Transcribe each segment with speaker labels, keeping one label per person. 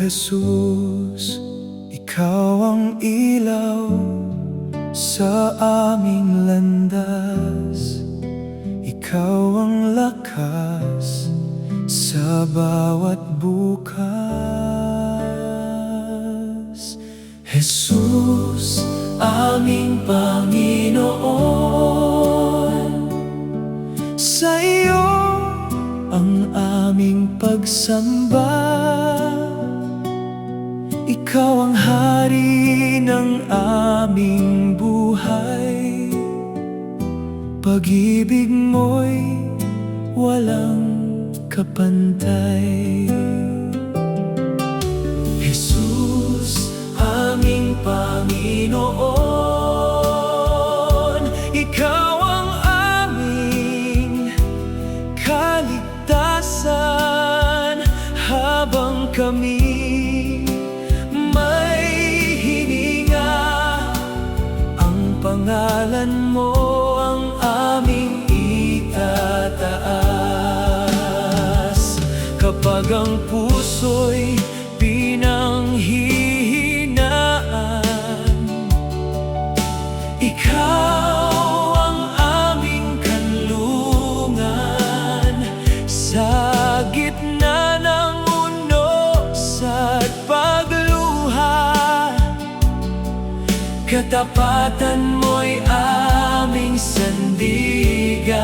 Speaker 1: Jesus, Ikaw ang ilaw sa aming landas. Ikaw ang lakas sa bawat bukas. Jesus, aming Panginoon, sa iyo ang aming pagsamba. Ikaw ang hari ng aming buhay. Pag-ibig mo'y walang kapantay. Jesus, aming Panginoon, Ikaw ang aming kaligtasan. Habang kami may hininga, ang pangalan mo ang aming itataas. Kapag ang puso'y pinanghihinaan, Ikaw ang aming kanlungan. Sa gitna ng unos at pagluha, katapatan mo'y aming sandigan.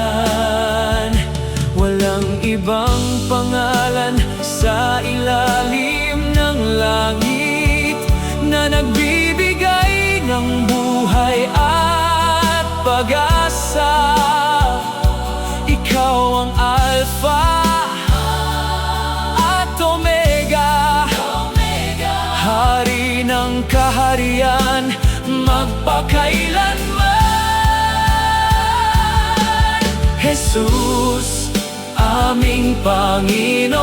Speaker 1: Walang ibang pangalan sa ilalim ng langit na nagbibigay ng buhay at pag-asa. Ikaw ang Alpha at Omega, Hari ng kaharian magpakailanman. Jesus, aming Panginoon,